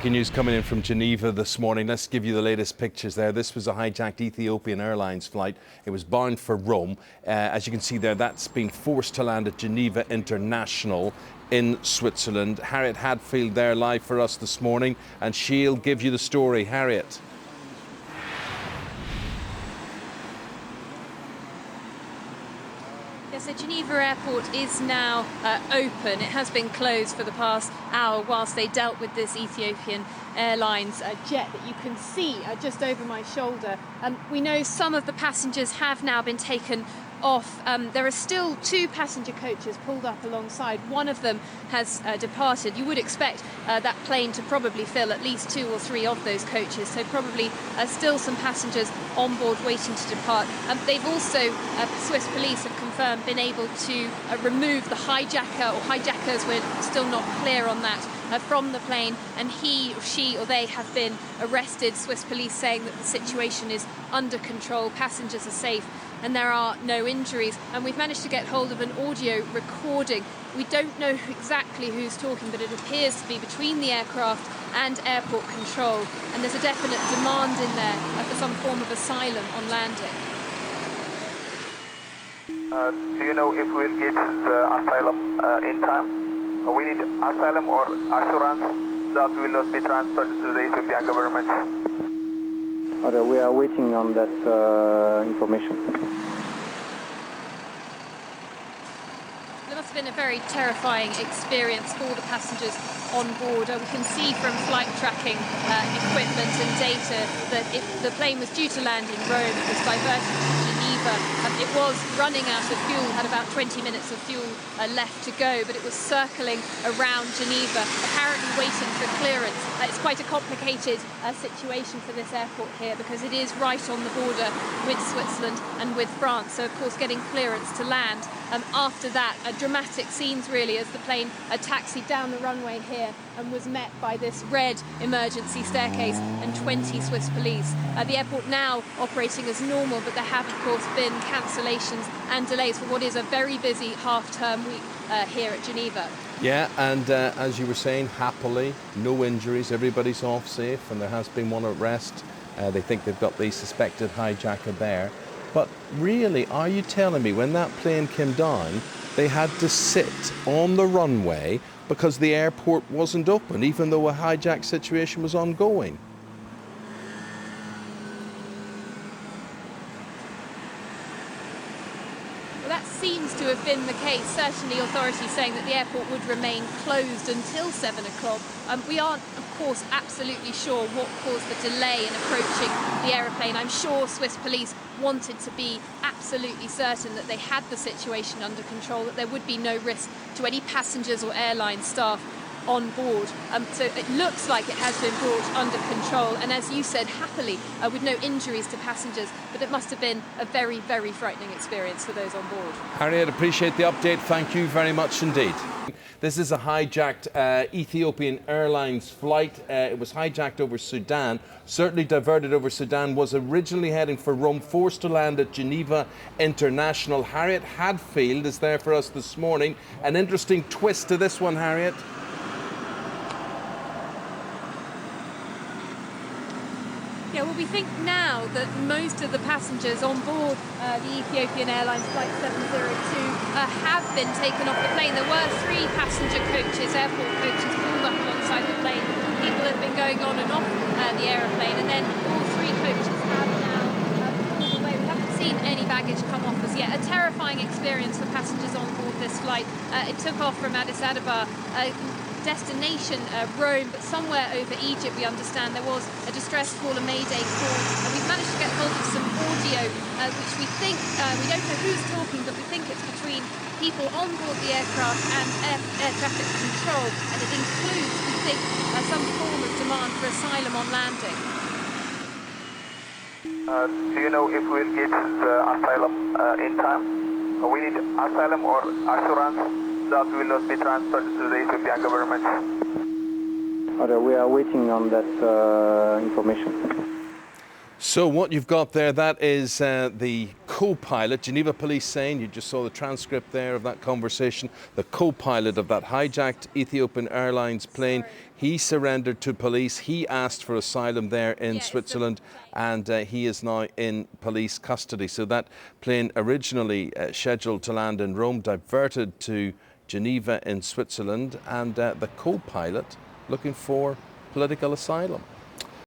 Breaking news coming in from Geneva this morning. Let's give you the latest pictures there. This was a hijacked Ethiopian Airlines flight. It was bound for Rome. As you can see there, that's been forced to land at Geneva International in Switzerland. Harriet Hadfield there live for us this morning, and she'll give you the story. Harriet. So Geneva Airport is now open. It has been closed for the past hour whilst they dealt with this Ethiopian Airlines jet that you can see just over my shoulder. We know some of the passengers have now been taken off. There are still two passenger coaches pulled up alongside. One of them has departed. You would expect that plane to probably fill at least two or three of those coaches, so probably still some passengers on board waiting to depart. They've also, Swiss police have confirmed, been able to remove the hijacker or hijackers. We're still not clear on that, from the plane, and he or she or they have been arrested. Swiss police saying that the situation is under control, passengers are safe, and there are no injuries. And we've managed to get hold of an audio recording. We don't know exactly who's talking, but it appears to be between the aircraft and airport control, and there's a definite demand in there for some form of asylum on landing. Do you know if we'll get the asylum in time? We need asylum or assurance that will not be transferred to the Ethiopian government. Okay, we are waiting on that information. It must have been a very terrifying experience for the passengers on board. We can see from flight tracking equipment and data that the plane was due to land in Rome. It was diverted to Geneva. It was running out of fuel, had about 20 minutes of fuel left to go, but it was circling around Geneva, apparently waiting for clearance. It's quite a complicated situation for this airport here because it is right on the border with Switzerland and with France. So, of course, getting clearance to land. After that, dramatic scenes really as the plane taxied down the runway here and was met by this red emergency staircase and 20 Swiss police. The airport now operating as normal, but there have, of course, been cancellations and delays for what is a very busy half-term week here at Geneva. Yeah, and as you were saying, happily, no injuries, everybody's off safe, and there has been one arrest. They think they've got the suspected hijacker there. But really, are you telling me when that plane came down, they had to sit on the runway because the airport wasn't open, even though a hijack situation was ongoing? Well, that seems to have been the case. Certainly authorities saying that the airport would remain closed until 7 o'clock. We aren't, of course, absolutely sure what caused the delay in approaching the aeroplane. I'm sure Swiss police wanted to be absolutely certain that they had the situation under control, that there would be no risk to any passengers or airline staff on board. So it looks like it has been brought under control, and as you said, happily, with no injuries to passengers, but it must have been a very, very frightening experience for those on board. Harriet, appreciate the update. Thank you very much indeed. This is a hijacked Ethiopian Airlines flight. It was hijacked over Sudan, certainly diverted over Sudan, was originally heading for Rome, forced to land at Geneva International. Harriet Hadfield is there for us this morning. An interesting twist to this one, Harriet. Yeah, well, we think now that most of the passengers on board the Ethiopian Airlines Flight 702 have been taken off the plane. There were three passenger coaches, airport coaches, pulled up alongside the plane. People have been going on and off the aeroplane, and then all three coaches have now pulled away. We haven't seen any baggage come off as yet. A terrifying experience for passengers on board this flight. It took off from Addis Ababa, destination Rome, but somewhere over Egypt, we understand there was a distress call, a mayday call, and we've managed to get hold of some audio which we think, we don't know who's talking, but we think it's between people on board the aircraft and air traffic control, and it includes, we think, some form of demand for asylum on landing. Do you know if we'll get the asylum in time? We need asylum or assurance that will not be transferred to the Ethiopian government. Okay, we are waiting on that information. So what you've got there, that is the co-pilot, Geneva police saying, you just saw the transcript there of that conversation, the co-pilot of that hijacked Ethiopian Airlines plane. He surrendered to police. He asked for asylum there in Switzerland, and he is now in police custody. So that plane, originally scheduled to land in Rome, diverted to Geneva in Switzerland, and the co-pilot looking for political asylum.